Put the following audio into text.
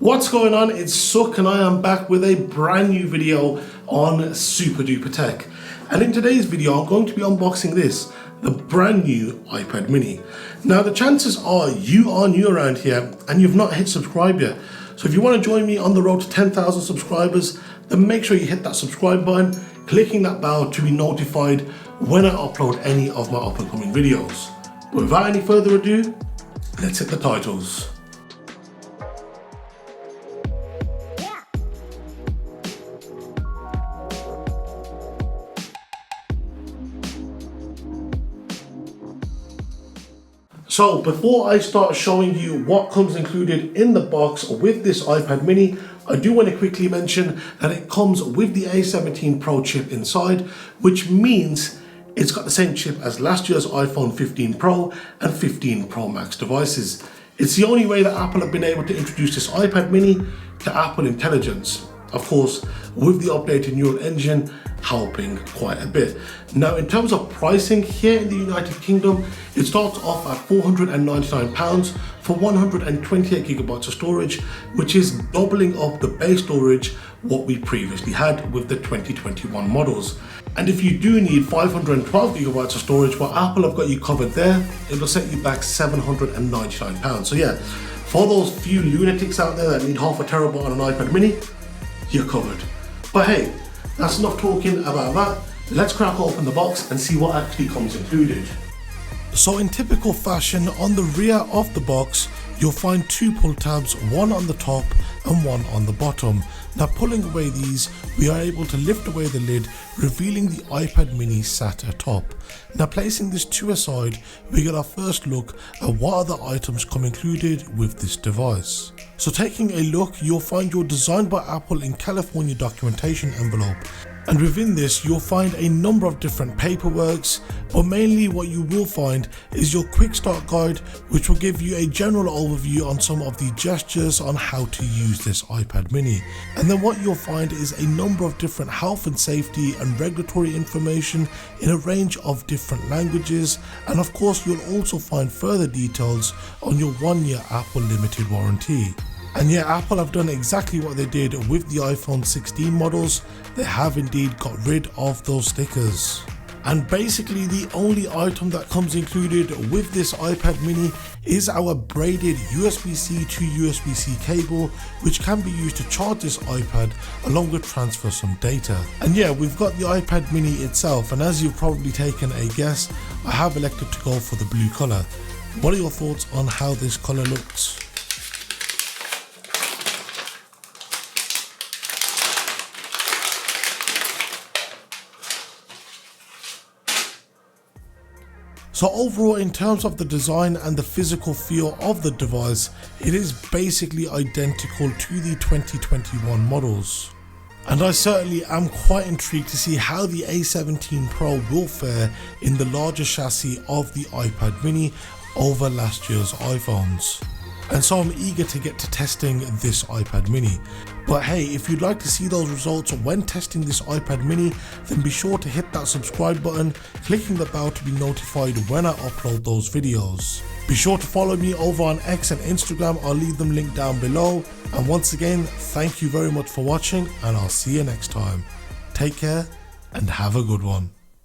What's going on? It's Suk and I am back with a brand new video on SuperDuprTech. And in today's video, I'm going to be unboxing this, the brand new iPad mini. Now the chances are you are new around here and you've not hit subscribe yet. So if you want to join me on the road to 10,000 subscribers, then make sure you hit that subscribe button, clicking that bell to be notified when I upload any of my up and coming videos. But without any further ado, let's hit the titles. So before I start showing you what comes included in the box with this iPad mini, I do want to quickly mention that it comes with the A17 Pro chip inside, which means it's got the same chip as last year's iPhone 15 Pro and 15 Pro Max devices. It's the only way that Apple have been able to introduce this iPad mini to Apple Intelligence. Of course, with the updated neural engine helping quite a bit. Now, in terms of pricing here in the United Kingdom, it starts off at £499 for 128 gigabytes of storage, which is doubling up the base storage what we previously had with the 2021 models. And if you do need 512 gigabytes of storage, well, Apple have got you covered there. It'll set you back £799. So yeah, for those few lunatics out there that need half a terabyte on an iPad mini, you're covered. But hey, that's enough talking about that. Let's crack open the box and see what actually comes included. So in typical fashion, on the rear of the box, you'll find two pull tabs, one on the top and one on the bottom. Now pulling away these, we are able to lift away the lid, revealing the iPad mini sat atop. Now placing this to a side, we get our first look at what other items come included with this device. So taking a look, you'll find your Designed by Apple in California documentation envelope. And within this, you'll find a number of different paperworks, but mainly what you will find is your quick start guide, which will give you a general overview on some of the gestures on how to use this iPad mini. And then what you'll find is a number of different health and safety and regulatory information in a range of different languages. And of course, you'll also find further details on your 1-year Apple limited warranty. And yeah, Apple have done exactly what they did with the iPhone 16 models. They have indeed got rid of those stickers. And basically the only item that comes included with this iPad mini is our braided USB-C to USB-C cable, which can be used to charge this iPad along with transfer some data. And yeah, we've got the iPad mini itself, and as you've probably taken a guess, I have elected to go for the blue color. What are your thoughts on how this color looks? So overall, in terms of the design and the physical feel of the device, it is basically identical to the 2021 models. And I certainly am quite intrigued to see how the A17 Pro will fare in the larger chassis of the iPad mini over last year's iPhones. And so I'm eager to get to testing this iPad mini. But hey, if you'd like to see those results when testing this iPad mini, then be sure to hit that subscribe button, clicking the bell to be notified when I upload those videos. Be sure to follow me over on X and Instagram, I'll leave them linked down below. And once again, thank you very much for watching, and I'll see you next time. Take care and have a good one.